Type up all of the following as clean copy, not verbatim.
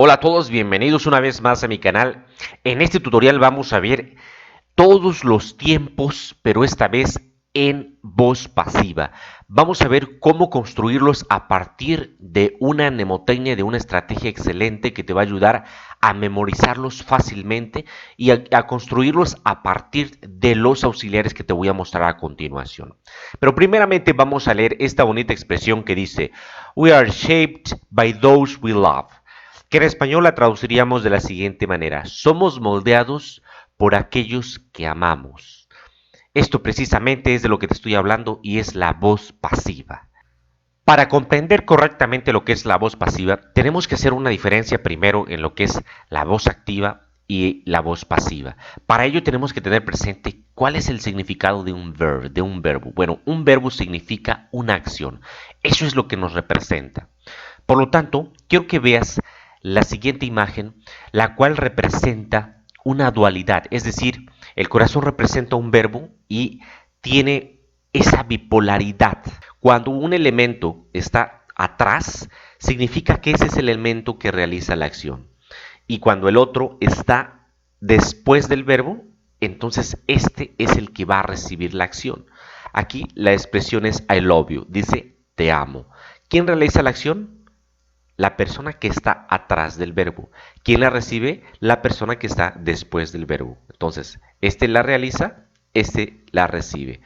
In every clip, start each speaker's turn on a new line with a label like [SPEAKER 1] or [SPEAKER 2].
[SPEAKER 1] Hola a todos, bienvenidos una vez más a mi canal. En este tutorial vamos a ver todos los tiempos, pero esta vez en voz pasiva. Vamos a ver cómo construirlos a partir de una mnemotecnia, de una estrategia excelente que te va a ayudar a memorizarlos fácilmente y a construirlos a partir de los auxiliares que te voy a mostrar a continuación. Pero primeramente vamos a leer esta bonita expresión que dice "We are shaped by those we love", que en español la traduciríamos de la siguiente manera: somos moldeados por aquellos que amamos. Esto precisamente es de lo que te estoy hablando y es la voz pasiva. Para comprender correctamente lo que es la voz pasiva, tenemos que hacer una diferencia primero en lo que es la voz activa y la voz pasiva. Para ello tenemos que tener presente cuál es el significado de un verbo. Bueno, un verbo significa una acción. Eso es lo que nos representa. Por lo tanto, quiero que veas la siguiente imagen, la cual representa una dualidad, es decir, el corazón representa un verbo y tiene esa bipolaridad. Cuando un elemento está atrás, significa que ese es el elemento que realiza la acción. Y cuando el otro está después del verbo, entonces este es el que va a recibir la acción. Aquí la expresión es I love you, dice te amo. ¿Quién realiza la acción? La persona que está atrás del verbo. ¿Quién la recibe? La persona que está después del verbo. Entonces, este la realiza, este la recibe.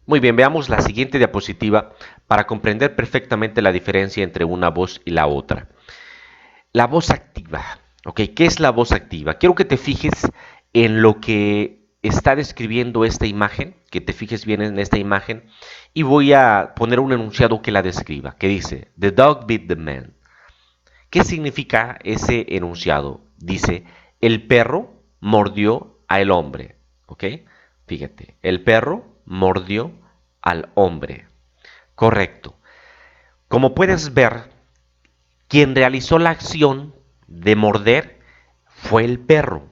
[SPEAKER 1] Muy bien, veamos la siguiente diapositiva para comprender perfectamente la diferencia entre una voz y la otra. La voz activa. ¿Ok? ¿Qué es la voz activa? Quiero que te fijes en lo que está describiendo esta imagen, que te fijes bien en esta imagen, y voy a poner un enunciado que la describa, que dice, The dog bit the man. ¿Qué significa ese enunciado? Dice, el perro mordió al hombre. ¿Ok? Fíjate, el perro mordió al hombre. Correcto. Como puedes ver, quien realizó la acción de morder fue el perro.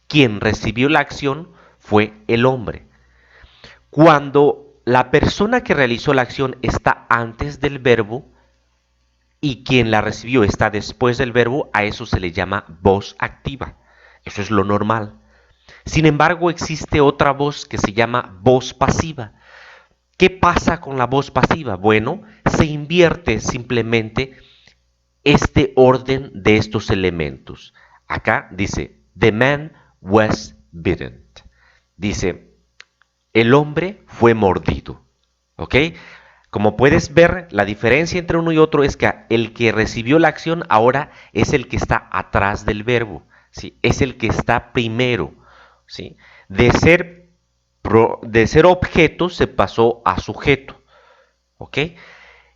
[SPEAKER 1] Quien recibió la acción fue el hombre. Cuando la persona que realizó la acción está antes del verbo, y quien la recibió está después del verbo, a eso se le llama voz activa. Eso es lo normal. Sin embargo, existe otra voz que se llama voz pasiva. ¿Qué pasa con la voz pasiva? Bueno, se invierte simplemente este orden de estos elementos. Acá dice, the man was bitten. Dice, el hombre fue mordido. ¿Ok? Como puedes ver, la diferencia entre uno y otro es que el que recibió la acción ahora es el que está atrás del verbo, ¿sí? Es el que está primero, ¿sí? De ser objeto se pasó a sujeto, ¿ok?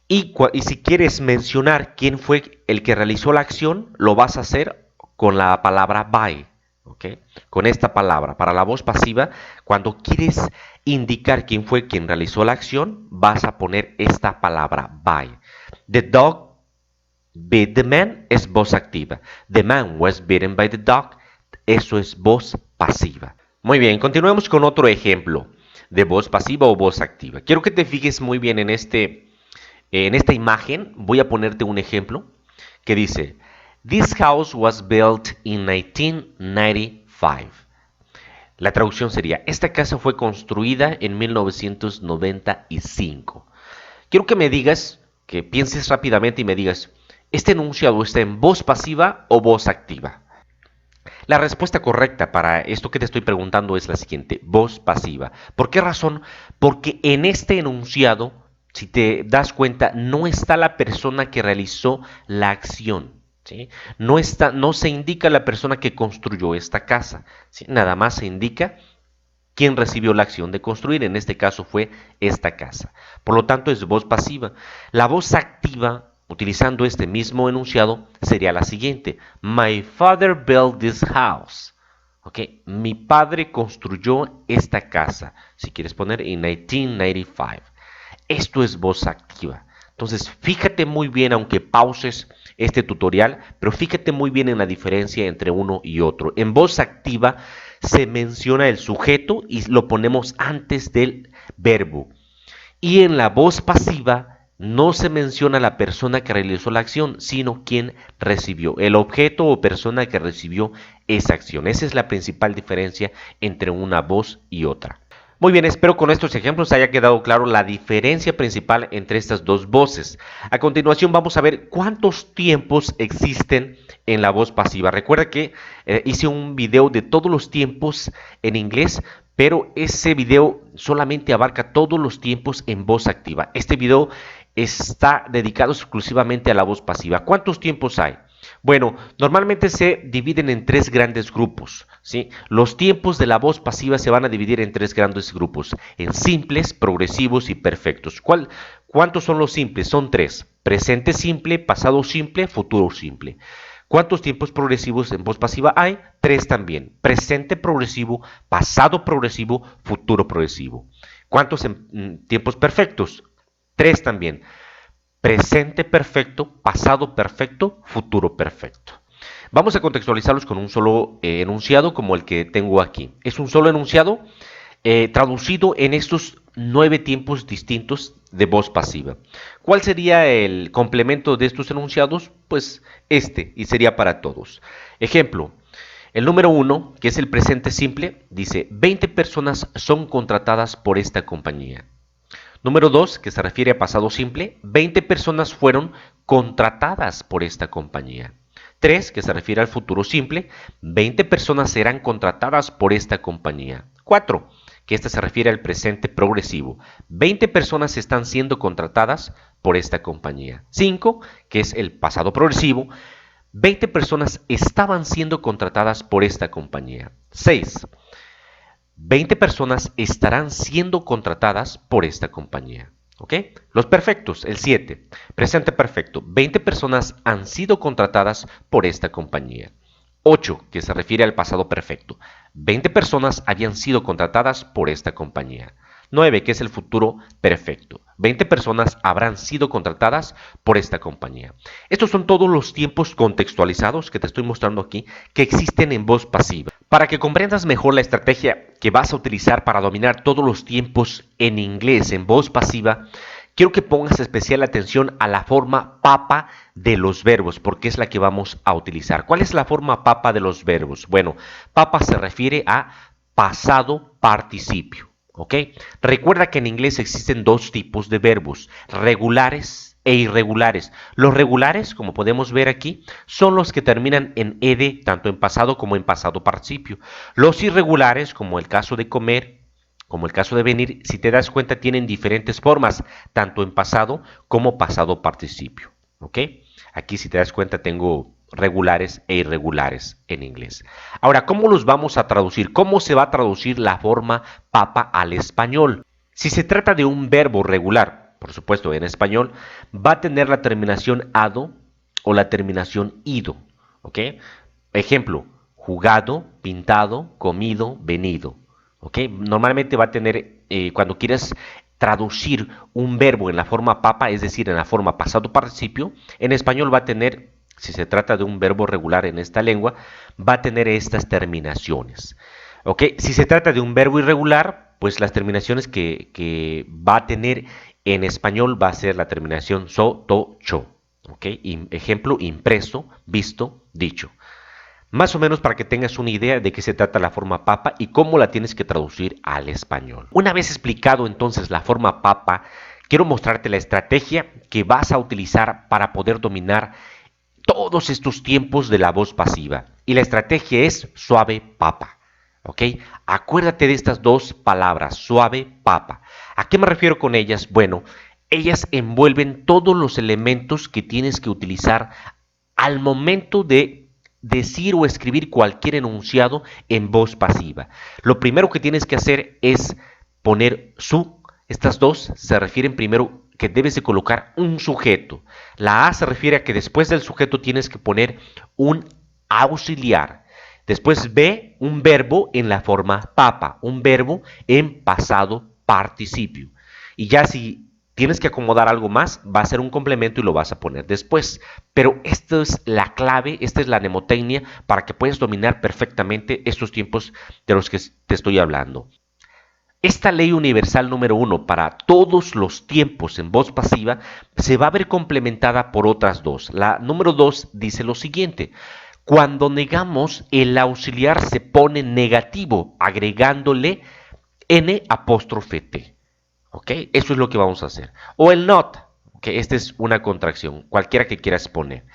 [SPEAKER 1] Y si quieres mencionar quién fue el que realizó la acción, lo vas a hacer con la palabra by, ¿ok? Con esta palabra. Para la voz pasiva, cuando quieres indicar quién fue quien realizó la acción, vas a poner esta palabra by. The dog bit the man es voz activa. The man was bitten by the dog. Eso es voz pasiva. Muy bien, continuemos con otro ejemplo de voz pasiva o voz activa. Quiero que te fijes muy bien en esta imagen. Voy a ponerte un ejemplo que dice, This house was built in 1995. La traducción sería, esta casa fue construida en 1995. Quiero que me digas, que pienses rápidamente y me digas, ¿este enunciado está en voz pasiva o voz activa? La respuesta correcta para esto que te estoy preguntando es la siguiente, voz pasiva. ¿Por qué razón? Porque en este enunciado, si te das cuenta, no está la persona que realizó la acción. ¿Sí? No se indica la persona que construyó esta casa. ¿Sí? Nada más se indica quién recibió la acción de construir. En este caso fue esta casa. Por lo tanto, es voz pasiva. La voz activa, utilizando este mismo enunciado, sería la siguiente. My father built this house. ¿Ok? Mi padre construyó esta casa. Si quieres poner en 1995. Esto es voz activa. Entonces, fíjate muy bien, aunque pauses este tutorial, pero fíjate muy bien en la diferencia entre uno y otro. En voz activa se menciona el sujeto y lo ponemos antes del verbo. Y en la voz pasiva no se menciona la persona que realizó la acción, sino quien recibió, el objeto o persona que recibió esa acción. Esa es la principal diferencia entre una voz y otra. Muy bien, espero con estos ejemplos haya quedado claro la diferencia principal entre estas dos voces. A continuación vamos a ver cuántos tiempos existen en la voz pasiva. Recuerda que hice un video de todos los tiempos en inglés, pero ese video solamente abarca todos los tiempos en voz activa. Este video está dedicado exclusivamente a la voz pasiva. ¿Cuántos tiempos hay? Bueno, normalmente se dividen en tres grandes grupos, ¿sí? Los tiempos de la voz pasiva se van a dividir en tres grandes grupos, en simples, progresivos y perfectos. ¿Cuántos son los simples? Son tres: presente simple, pasado simple, futuro simple. ¿Cuántos tiempos progresivos en voz pasiva hay? Tres también: presente progresivo, pasado progresivo, futuro progresivo. ¿Cuántos tiempos perfectos? Tres también: presente perfecto, pasado perfecto, futuro perfecto. Vamos a contextualizarlos con un solo enunciado como el que tengo aquí. Es un solo enunciado traducido en estos 9 tiempos distintos de voz pasiva. ¿Cuál sería el complemento de estos enunciados? Pues y sería para todos. Ejemplo, el número 1, que es el presente simple, dice: 20 personas son contratadas por esta compañía. Número 2, que se refiere a pasado simple: 20 personas fueron contratadas por esta compañía. 3, que se refiere al futuro simple: 20 personas serán contratadas por esta compañía. 4, que se refiere al presente progresivo: 20 personas están siendo contratadas por esta compañía. 5, que es el pasado progresivo: 20 personas estaban siendo contratadas por esta compañía. 6, 20 personas estarán siendo contratadas por esta compañía. ¿Ok? Los perfectos, el 7, presente perfecto: 20 personas han sido contratadas por esta compañía. 8, que se refiere al pasado perfecto: 20 personas habían sido contratadas por esta compañía. 9, que es el futuro perfecto: 20 personas habrán sido contratadas por esta compañía. Estos son todos los tiempos contextualizados que te estoy mostrando aquí que existen en voz pasiva. Para que comprendas mejor la estrategia que vas a utilizar para dominar todos los tiempos en inglés en voz pasiva, quiero que pongas especial atención a la forma papa de los verbos, porque es la que vamos a utilizar. ¿Cuál es la forma papa de los verbos? Bueno, papa se refiere a pasado participio. ¿Ok? Recuerda que en inglés existen dos tipos de verbos: regulares e irregulares. Los regulares, como podemos ver aquí, son los que terminan en ed, tanto en pasado como en pasado participio. Los irregulares, como el caso de comer, como el caso de venir, si te das cuenta, tienen diferentes formas, tanto en pasado como pasado participio. ¿Ok? Aquí, si te das cuenta, tengo regulares e irregulares en inglés. Ahora, ¿cómo los vamos a traducir? ¿Cómo se va a traducir la forma papa al español? Si se trata de un verbo regular, por supuesto, en español, va a tener la terminación ado o la terminación ido. ¿Ok? Ejemplo: jugado, pintado, comido, venido. ¿Ok? Normalmente va a tener, cuando quieras traducir un verbo en la forma papa, es decir, en la forma pasado participio, en español va a tener, si se trata de un verbo regular en esta lengua, va a tener estas terminaciones. ¿Ok? Si se trata de un verbo irregular, pues las terminaciones que va a tener en español va a ser la terminación so, to, cho. ¿Ok? Ejemplo: impreso, visto, dicho. Más o menos para que tengas una idea de qué se trata la forma papa y cómo la tienes que traducir al español. Una vez explicado entonces la forma papa, quiero mostrarte la estrategia que vas a utilizar para poder dominar todos estos tiempos de la voz pasiva. Y la estrategia es suave papa. ¿Ok? Acuérdate de estas dos palabras: suave papa. ¿A qué me refiero con ellas? Bueno, ellas envuelven todos los elementos que tienes que utilizar al momento de decir o escribir cualquier enunciado en voz pasiva. Lo primero que tienes que hacer es poner su. Estas dos se refieren primero que debes de colocar un sujeto. La A se refiere a que después del sujeto tienes que poner un auxiliar. Después B, un verbo en la forma papa, un verbo en pasado participio. Y ya si tienes que acomodar algo más, va a ser un complemento y lo vas a poner después. Pero esta es la clave, esta es la mnemotecnia para que puedas dominar perfectamente estos tiempos de los que te estoy hablando. Esta ley universal número 1 para todos los tiempos en voz pasiva se va a ver complementada por otras dos. La número 2 dice lo siguiente: cuando negamos, el auxiliar se pone negativo, agregándole n apóstrofe t. ¿Ok? Eso es lo que vamos a hacer. O el not, que esta es una contracción, cualquiera que quieras poner.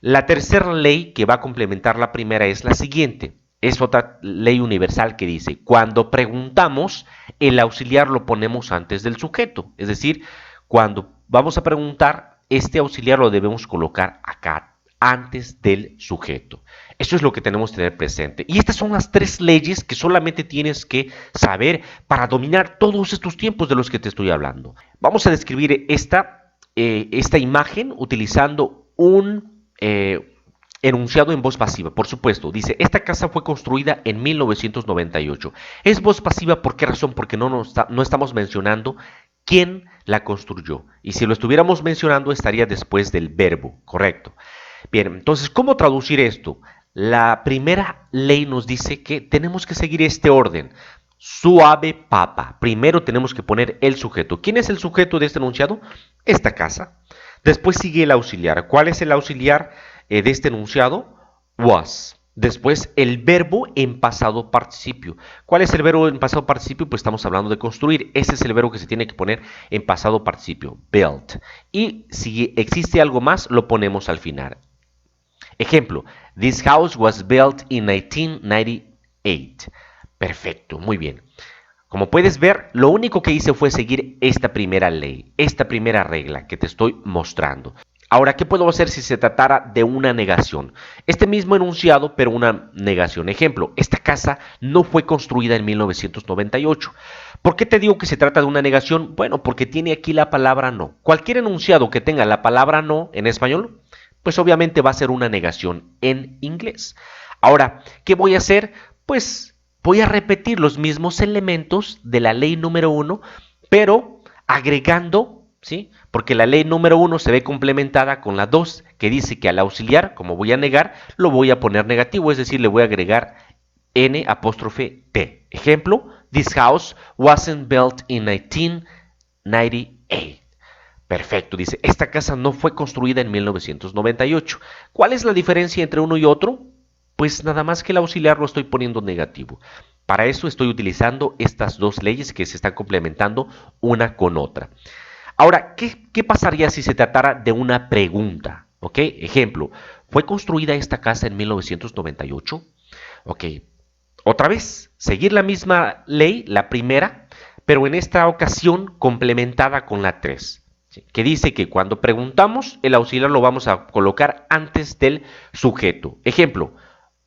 [SPEAKER 1] La tercera ley que va a complementar la primera es la siguiente. Es otra ley universal que dice: cuando preguntamos, el auxiliar lo ponemos antes del sujeto. Es decir, cuando vamos a preguntar, este auxiliar lo debemos colocar acá, antes del sujeto. Eso es lo que tenemos que tener presente. Y estas son las tres leyes que solamente tienes que saber para dominar todos estos tiempos de los que te estoy hablando. Vamos a describir esta imagen utilizando un enunciado en voz pasiva. Por supuesto, dice: esta casa fue construida en 1998. Es voz pasiva, ¿por qué razón? Porque no estamos mencionando quién la construyó. Y si lo estuviéramos mencionando, estaría después del verbo, correcto. Bien, entonces, ¿cómo traducir esto? La primera ley nos dice que tenemos que seguir este orden. Suave papa. Primero tenemos que poner el sujeto. ¿Quién es el sujeto de este enunciado? Esta casa. Después sigue el auxiliar. ¿Cuál es el auxiliar de este enunciado? Was. Después el verbo en pasado participio. ¿Cuál es el verbo en pasado participio? Pues estamos hablando de construir. Ese es el verbo que se tiene que poner en pasado participio. Built. Y si existe algo más, lo ponemos al final. Ejemplo: this house was built in 1998. Perfecto, muy bien. Como puedes ver, lo único que hice fue seguir esta primera ley, esta primera regla que te estoy mostrando. Ahora, ¿qué puedo hacer si se tratara de una negación? Este mismo enunciado, pero una negación. Ejemplo: esta casa no fue construida en 1998. ¿Por qué te digo que se trata de una negación? Bueno, porque tiene aquí la palabra no. Cualquier enunciado que tenga la palabra no en español, pues obviamente va a ser una negación en inglés. Ahora, ¿qué voy a hacer? Pues voy a repetir los mismos elementos de la ley número 1, pero agregando, ¿sí? Porque la ley número 1 se ve complementada con la 2, que dice que al auxiliar, como voy a negar, lo voy a poner negativo, es decir, le voy a agregar n apóstrofe t. Ejemplo: this house wasn't built in 1998. Perfecto, dice: esta casa no fue construida en 1998. ¿Cuál es la diferencia entre uno y otro? Pues nada más que el auxiliar lo estoy poniendo negativo. Para eso estoy utilizando estas dos leyes que se están complementando una con otra. Ahora, ¿qué pasaría si se tratara de una pregunta? ¿Ok? Ejemplo: ¿fue construida esta casa en 1998? Ok, otra vez, seguir la misma ley, la primera, pero en esta ocasión complementada con la 3. Que dice que cuando preguntamos, el auxiliar lo vamos a colocar antes del sujeto. Ejemplo: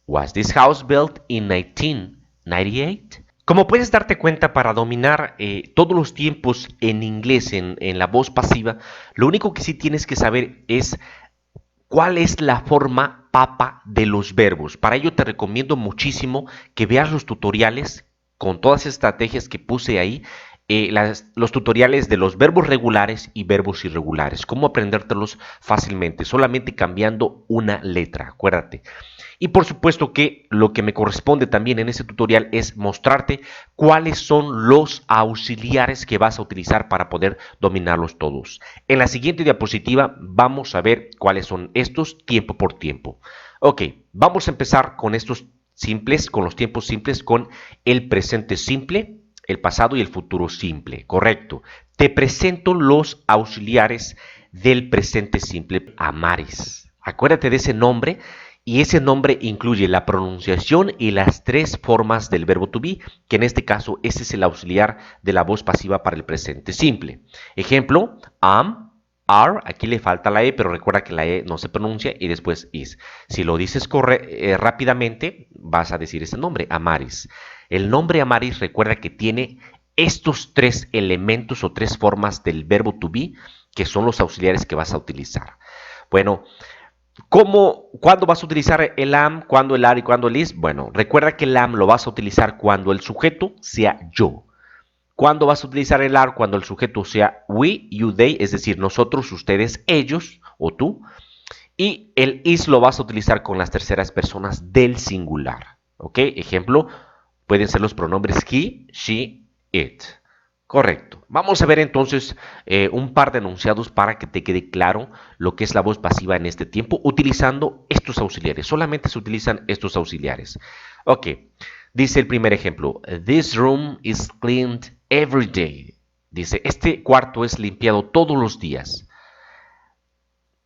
[SPEAKER 1] was this house built in 1998? Como puedes darte cuenta, para dominar todos los tiempos en inglés, en la voz pasiva, lo único que sí tienes que saber es cuál es la forma papa de los verbos. Para ello te recomiendo muchísimo que veas los tutoriales con todas las estrategias que puse ahí. Los tutoriales de los verbos regulares y verbos irregulares, cómo aprendértelos fácilmente, solamente cambiando una letra, acuérdate. Y por supuesto que lo que me corresponde también en este tutorial es mostrarte cuáles son los auxiliares que vas a utilizar para poder dominarlos todos. En la siguiente diapositiva vamos a ver cuáles son estos tiempo por tiempo. Ok, vamos a empezar con estos simples, con los tiempos simples, con el presente simple, el pasado y el futuro simple, correcto. Te presento los auxiliares del presente simple. Amaris. Acuérdate de ese nombre, y ese nombre incluye la pronunciación y las tres formas del verbo to be, que en este caso ese es el auxiliar de la voz pasiva para el presente simple. Ejemplo: am, are, aquí le falta la e, pero recuerda que la e no se pronuncia, y después is. Si lo dices rápidamente, vas a decir ese nombre, Amaris. El nombre Amaris, recuerda que tiene estos tres elementos o tres formas del verbo to be, que son los auxiliares que vas a utilizar. Bueno, ¿cuándo vas a utilizar el am, cuándo el are y cuándo el is? Bueno, recuerda que el am lo vas a utilizar cuando el sujeto sea yo. ¿Cuándo vas a utilizar el are? Cuando el sujeto sea we, you, they, es decir, nosotros, ustedes, ellos o tú. Y el is lo vas a utilizar con las terceras personas del singular. ¿Ok? Ejemplo: pueden ser los pronombres he, she, it. Correcto. Vamos a ver entonces un par de enunciados para que te quede claro lo que es la voz pasiva en este tiempo utilizando estos auxiliares. Solamente se utilizan estos auxiliares. Ok. Dice el primer ejemplo. This room is cleaned every day. Dice, este cuarto es limpiado todos los días.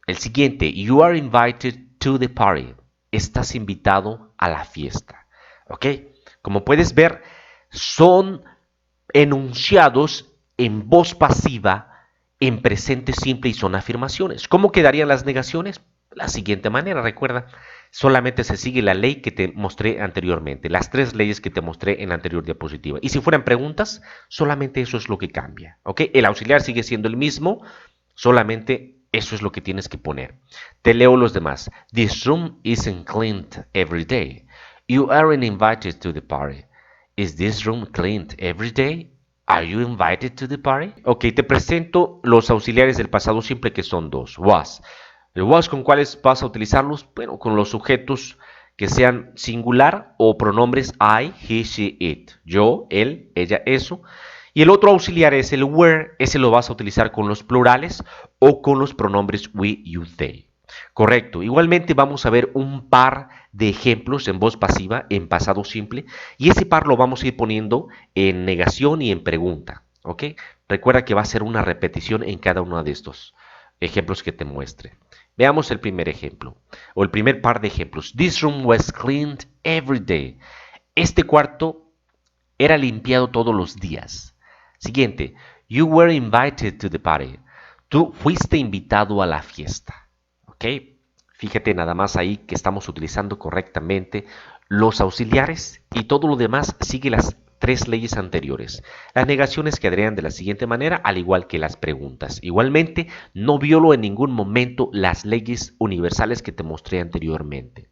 [SPEAKER 1] El siguiente. You are invited to the party. Estás invitado a la fiesta. Ok. Como puedes ver, son enunciados en voz pasiva, en presente simple y son afirmaciones. ¿Cómo quedarían las negaciones? La siguiente manera, recuerda, solamente se sigue la ley que te mostré anteriormente, las tres leyes que te mostré en la anterior diapositiva. Y si fueran preguntas, solamente eso es lo que cambia, ¿ok? El auxiliar sigue siendo el mismo, solamente eso es lo que tienes que poner. Te leo los demás. This room isn't cleaned every day. You aren't invited to the party. Is this room cleaned every day? Are you invited to the party? Ok, te presento los auxiliares del pasado simple que son dos. Was. El was, ¿con cuáles vas a utilizarlos? Bueno, con los sujetos que sean singular o pronombres I, he, she, it. Yo, él, ella, eso. Y el otro auxiliar es el were. Ese lo vas a utilizar con los plurales o con los pronombres we, you, they. Correcto. Igualmente vamos a ver un par de ejemplos en voz pasiva, en pasado simple, y ese par lo vamos a ir poniendo en negación y en pregunta. ¿Ok? Recuerda que va a ser una repetición en cada uno de estos ejemplos que te muestre. Veamos el primer ejemplo, o el primer par de ejemplos. This room was cleaned every day. Este cuarto era limpiado todos los días. Siguiente. You were invited to the party. Tú fuiste invitado a la fiesta. ¿Ok? Fíjate nada más ahí que estamos utilizando correctamente los auxiliares y todo lo demás sigue las tres leyes anteriores. Las negaciones quedarían de la siguiente manera, al igual que las preguntas. Igualmente, no violo en ningún momento las leyes universales que te mostré anteriormente.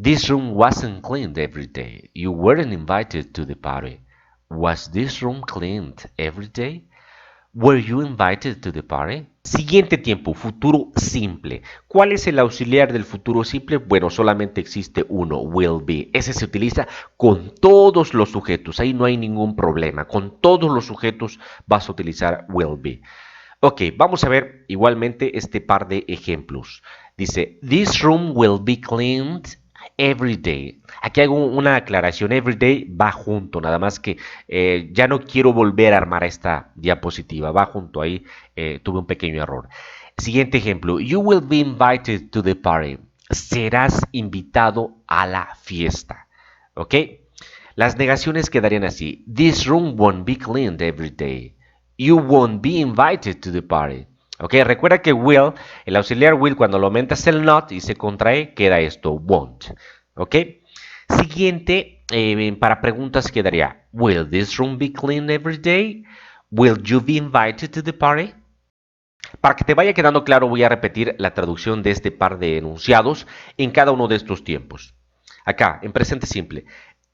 [SPEAKER 1] This room wasn't cleaned every day. You weren't invited to the party. Was this room cleaned every day? Were you invited to the party? Siguiente tiempo, futuro simple. ¿Cuál es el auxiliar del futuro simple? Bueno, solamente existe uno, will be. Ese se utiliza con todos los sujetos, ahí no hay ningún problema. Con todos los sujetos vas a utilizar will be. Ok, vamos a ver igualmente este par de ejemplos. Dice, this room will be cleaned every day. Aquí hago una aclaración, every day va junto, nada más que ya no quiero volver a armar esta diapositiva, va junto ahí, tuve un pequeño error. Siguiente ejemplo, you will be invited to the party. Serás invitado a la fiesta, ¿ok? Las negaciones quedarían así, this room won't be cleaned every day. You won't be invited to the party. Ok, recuerda que will, el auxiliar will, cuando lo aumentas el not y se contrae, queda esto, won't. Ok. Siguiente, para preguntas quedaría, will this room be cleaned every day? Will you be invited to the party? Para que te vaya quedando claro, voy a repetir la traducción de este par de enunciados en cada uno de estos tiempos. Acá, en presente simple,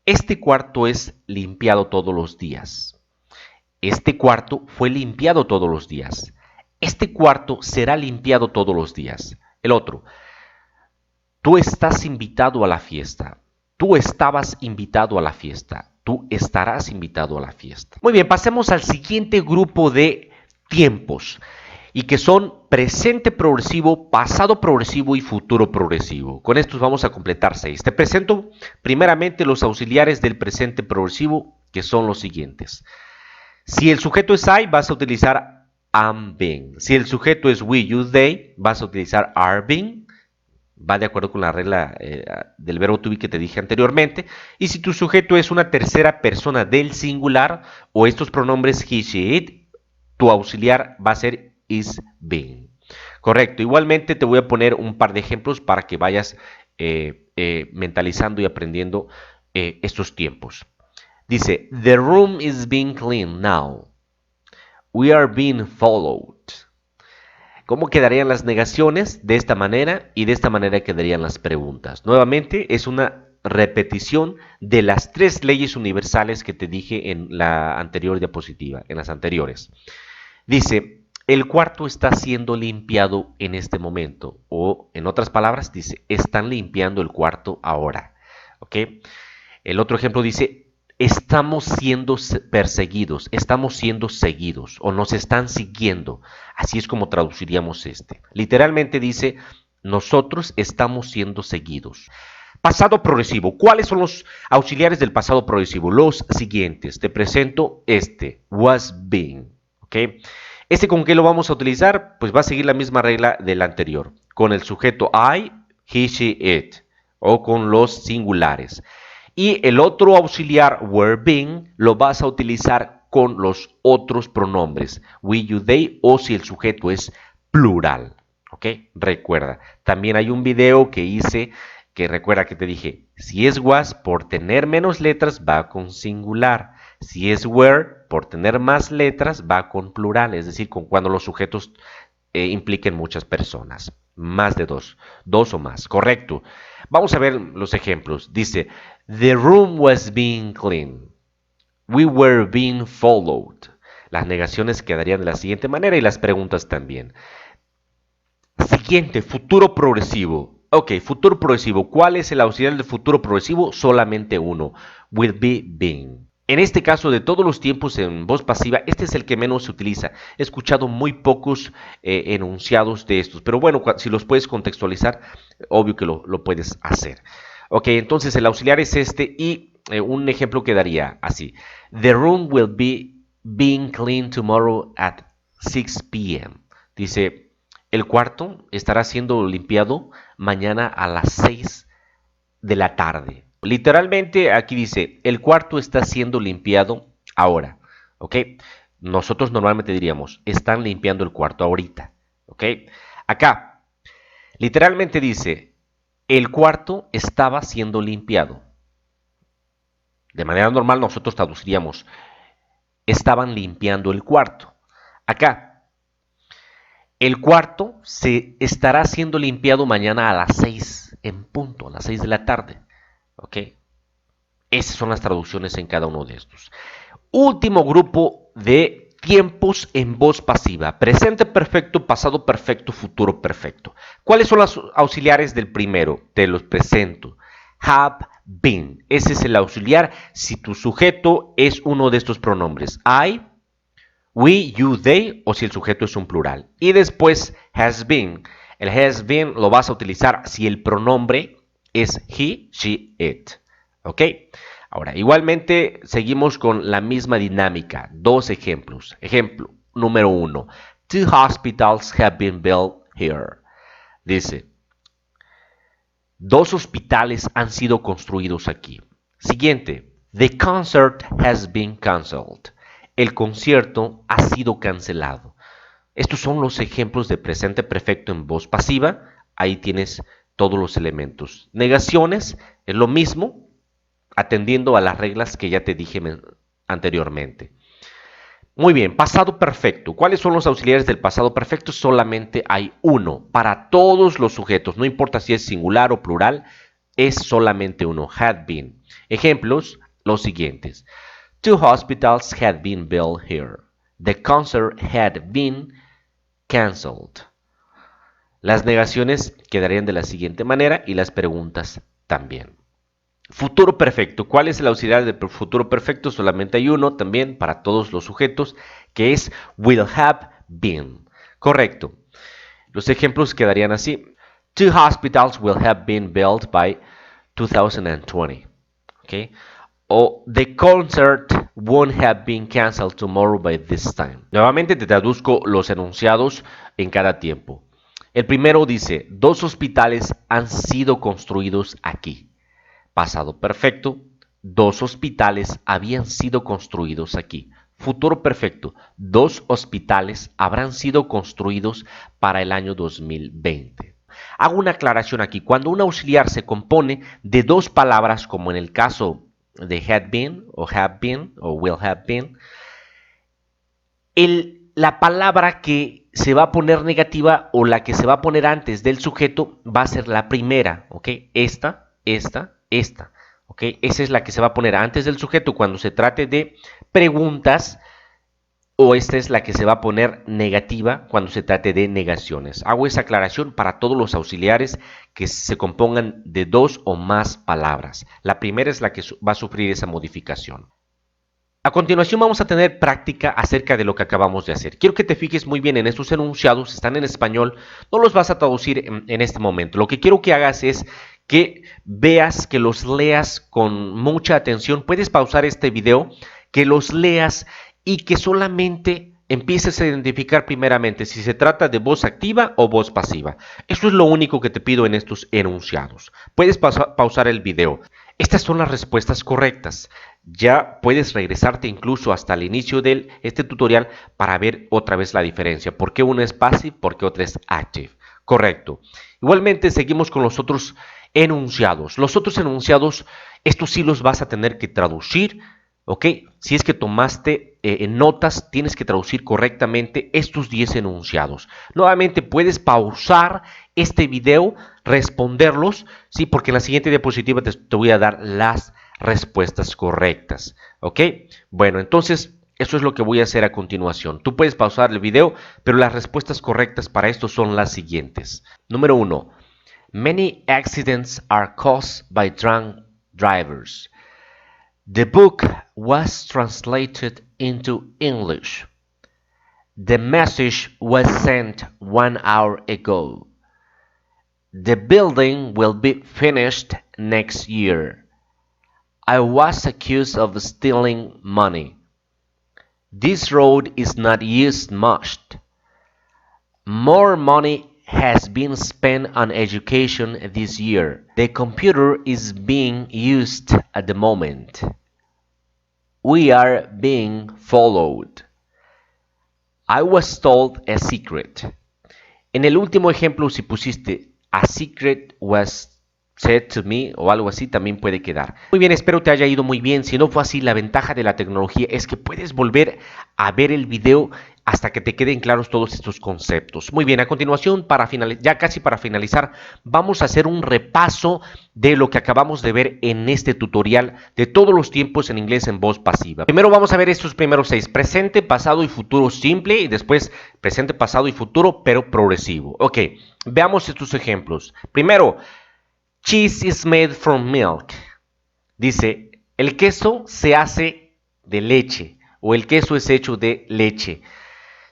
[SPEAKER 1] este cuarto es limpiado todos los días. Este cuarto fue limpiado todos los días. Este cuarto será limpiado todos los días. El otro, tú estás invitado a la fiesta. Tú estabas invitado a la fiesta. Tú estarás invitado a la fiesta. Muy bien, pasemos al siguiente grupo de tiempos y que son presente progresivo, pasado progresivo y futuro progresivo. Con estos vamos a completar 6. Te presento primeramente los auxiliares del presente progresivo, que son los siguientes. Si el sujeto es I, vas a utilizar am been. Si el sujeto es we, you, they, vas a utilizar are been. Va de acuerdo con la regla del verbo to be que te dije anteriormente. Y si tu sujeto es una tercera persona del singular o estos pronombres he, she, it, tu auxiliar va a ser is been. Correcto. Igualmente te voy a poner un par de ejemplos para que vayas mentalizando y aprendiendo estos tiempos. Dice, the room is being cleaned now. We are being followed. ¿Cómo quedarían las negaciones? De esta manera y de esta manera quedarían las preguntas. Nuevamente es una repetición de las tres leyes universales que te dije en la anterior diapositiva, en las anteriores. Dice, el cuarto está siendo limpiado en este momento. O en otras palabras dice, están limpiando el cuarto ahora. ¿Ok? El otro ejemplo dice, estamos siendo perseguidos, estamos siendo seguidos o nos están siguiendo. Así es como traduciríamos este. Literalmente dice, nosotros estamos siendo seguidos. Pasado progresivo. ¿Cuáles son los auxiliares del pasado progresivo? Los siguientes. Te presento este, was being. ¿Ok? ¿Este con qué lo vamos a utilizar? Pues va a seguir la misma regla del anterior. Con el sujeto I, he, she, it. O con los singulares. Y el otro auxiliar, were being, lo vas a utilizar con los otros pronombres. We, you, they, o si el sujeto es plural. ¿Ok? Recuerda. También hay un video que hice que recuerda que te dije, si es was, por tener menos letras, va con singular. Si es were, por tener más letras, va con plural, es decir, con cuando los sujetos impliquen muchas personas, más de dos o más, correcto. Vamos a ver los ejemplos. Dice, the room was being cleaned. We were being followed. Las negaciones quedarían de la siguiente manera y las preguntas también. Siguiente, futuro progresivo. Ok, futuro progresivo. ¿Cuál es el auxiliar del futuro progresivo? Solamente uno. Will be being. En este caso, de todos los tiempos en voz pasiva, este es el que menos se utiliza. He escuchado muy pocos enunciados de estos, pero bueno, si los puedes contextualizar, obvio que lo puedes hacer. Ok, entonces el auxiliar es este y un ejemplo quedaría así. The room will be being cleaned tomorrow at 6 p.m. Dice, el cuarto estará siendo limpiado mañana a las 6 de la tarde. Literalmente aquí dice, el cuarto está siendo limpiado ahora, ¿ok? Nosotros normalmente diríamos, están limpiando el cuarto ahorita, ¿ok? Acá, literalmente dice, el cuarto estaba siendo limpiado. De manera normal nosotros traduciríamos, estaban limpiando el cuarto. Acá, el cuarto se estará siendo limpiado mañana a las 6 en punto, a las 6 de la tarde. ¿Ok? Esas son las traducciones en cada uno de estos. Último grupo de tiempos en voz pasiva. Presente perfecto, pasado perfecto, futuro perfecto. ¿Cuáles son los auxiliares del primero? Te los presento. Have been. Ese es el auxiliar si tu sujeto es uno de estos pronombres. I, we, you, they, o si el sujeto es un plural. Y después has been. El has been lo vas a utilizar si el pronombre es he, she, it. ¿Ok? Ahora, igualmente seguimos con la misma dinámica. Dos ejemplos. Ejemplo número 1. Two hospitals have been built here. Dice, dos hospitales han sido construidos aquí. Siguiente. The concert has been canceled. El concierto ha sido cancelado. Estos son los ejemplos de presente perfecto en voz pasiva. Ahí tienes todos los elementos. Negaciones es lo mismo, atendiendo a las reglas que ya te dije anteriormente. Muy bien, pasado perfecto. ¿Cuáles son los auxiliares del pasado perfecto? Solamente hay uno para todos los sujetos, no importa si es singular o plural, es solamente uno, had been. Ejemplos, los siguientes. Two hospitals had been built here. The concert had been canceled. Las negaciones quedarían de la siguiente manera y las preguntas también. Futuro perfecto. ¿Cuál es el auxiliar del futuro perfecto? Solamente hay uno también para todos los sujetos, que es will have been. Correcto. Los ejemplos quedarían así. Two hospitals will have been built by 2020. ¿Okay? O the concert won't have been canceled tomorrow by this time. Nuevamente te traduzco los enunciados en cada tiempo. El primero dice, dos hospitales han sido construidos aquí. Pasado perfecto, dos hospitales habían sido construidos aquí. Futuro perfecto, dos hospitales habrán sido construidos para el año 2020. Hago una aclaración aquí. Cuando un auxiliar se compone de dos palabras, como en el caso de had been o have been o will have been, la palabra que se va a poner negativa o la que se va a poner antes del sujeto va a ser la primera, ¿ok? Esta, ¿ok? Esa es la que se va a poner antes del sujeto cuando se trate de preguntas o esta es la que se va a poner negativa cuando se trate de negaciones. Hago esa aclaración para todos los auxiliares que se compongan de dos o más palabras. La primera es la que va a sufrir esa modificación. A continuación vamos a tener práctica acerca de lo que acabamos de hacer. Quiero que te fijes muy bien en estos enunciados, están en español, no los vas a traducir en este momento. Lo que quiero que hagas es que veas, que los leas con mucha atención. Puedes pausar este video, que los leas y que solamente empieces a identificar primeramente si se trata de voz activa o voz pasiva. Eso es lo único que te pido en estos enunciados. Puedes pausar el video. Estas son las respuestas correctas. Ya puedes regresarte incluso hasta el inicio de este tutorial para ver otra vez la diferencia. ¿Por qué una es passive? ¿Por qué otra es active? Correcto. Igualmente seguimos con los otros enunciados. Los otros enunciados, estos sí los vas a tener que traducir. ¿Ok? Si es que tomaste notas, tienes que traducir correctamente estos 10 enunciados. Nuevamente puedes pausar este video, responderlos, ¿sí? Porque en la siguiente diapositiva te voy a dar las respuestas correctas. ¿Ok? Bueno, entonces eso es lo que voy a hacer a continuación. Tú puedes pausar el video, pero las respuestas correctas para esto son las siguientes. Número 1. Many accidents are caused by drunk drivers. The book was translated into English. The message was sent 1 hour ago. The building will be finished next year. I was accused of stealing money. This road is not used much. More money has been spent on education this year. The computer is being used at the moment. We are being followed. I was told a secret. En el último ejemplo, si pusiste a secret was said to me o algo así, también puede quedar. Muy bien, espero te haya ido muy bien. Si no fue así, la ventaja de la tecnología es que puedes volver a ver el video hasta que te queden claros todos estos conceptos. Muy bien, a continuación, ya casi para finalizar, vamos a hacer un repaso de lo que acabamos de ver en este tutorial de todos los tiempos en inglés en voz pasiva. Primero vamos a ver estos primeros 6, presente, pasado y futuro simple, y después presente, pasado y futuro, pero progresivo. Ok, veamos estos ejemplos. Primero, cheese is made from milk. Dice, el queso se hace de leche o el queso es hecho de leche.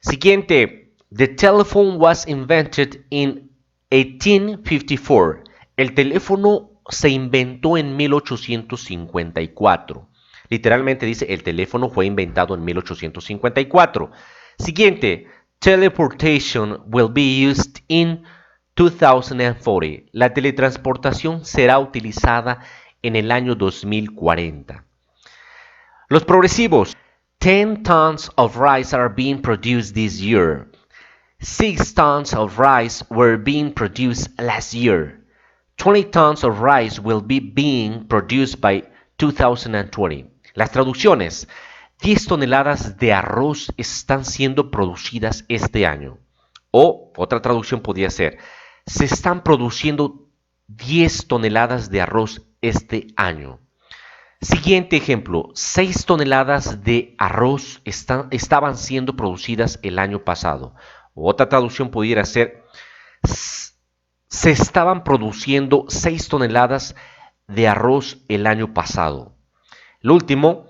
[SPEAKER 1] Siguiente, the telephone was invented in 1854. El teléfono se inventó en 1854. Literalmente dice, el teléfono fue inventado en 1854. Siguiente, teleportation will be used in 2040. La teletransportación será utilizada en el año 2040. Los progresivos. 10 tons of rice are being produced this year. 6 tons of rice were being produced last year. 20 tons of rice will be being produced by 2020. Las traducciones. 10 toneladas de arroz están siendo producidas este año. O otra traducción podría ser, se están produciendo 10 toneladas de arroz este año. Siguiente ejemplo, 6 toneladas de arroz estaban siendo producidas el año pasado. Otra traducción pudiera ser, se estaban produciendo 6 toneladas de arroz el año pasado. El último,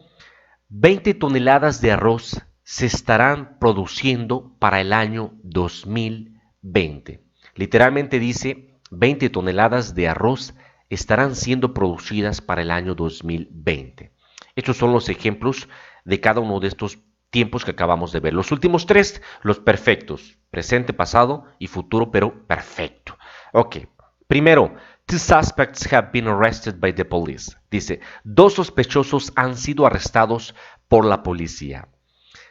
[SPEAKER 1] 20 toneladas de arroz se estarán produciendo para el año 2020. Literalmente dice, 20 toneladas de arroz estarán siendo producidas para el año 2020. Estos son los ejemplos de cada uno de estos tiempos que acabamos de ver. Los últimos 3, los perfectos, presente, pasado y futuro, pero perfecto. Ok, primero, 2 suspects have been arrested by the police. Dice, 2 sospechosos han sido arrestados por la policía.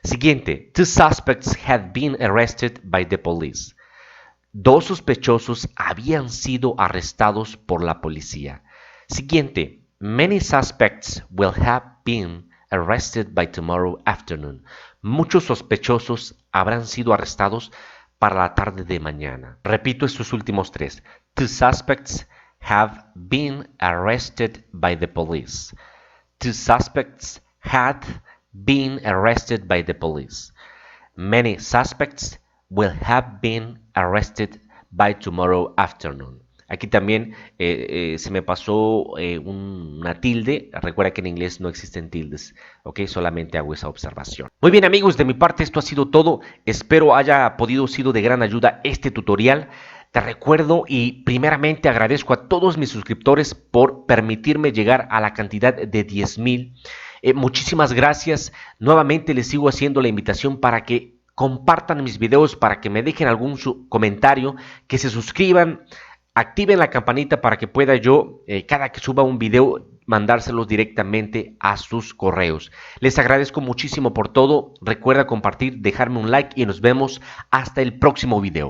[SPEAKER 1] Siguiente, 2 suspects had been arrested by the police. 2 sospechosos habían sido arrestados por la policía. Siguiente, many suspects will have been arrested by tomorrow afternoon. Muchos sospechosos habrán sido arrestados para la tarde de mañana. Repito estos últimos 3. 2 suspects have been arrested by the police. 2 suspects had been arrested by the police. Many suspects will have been arrested by tomorrow afternoon. Aquí también se me pasó una tilde. Recuerda que en inglés no existen tildes, ¿ok? Solamente hago esa observación. Muy bien, amigos, de mi parte esto ha sido todo. Espero haya podido sido de gran ayuda este tutorial. Te recuerdo y primeramente agradezco a todos mis suscriptores por permitirme llegar a la cantidad de 10,000. Muchísimas gracias. Nuevamente les sigo haciendo la invitación para que compartan mis videos, para que me dejen algún comentario, que se suscriban, activen la campanita para que pueda yo, cada que suba un video, mandárselos directamente a sus correos. Les agradezco muchísimo por todo. Recuerda compartir, dejarme un like y nos vemos hasta el próximo video.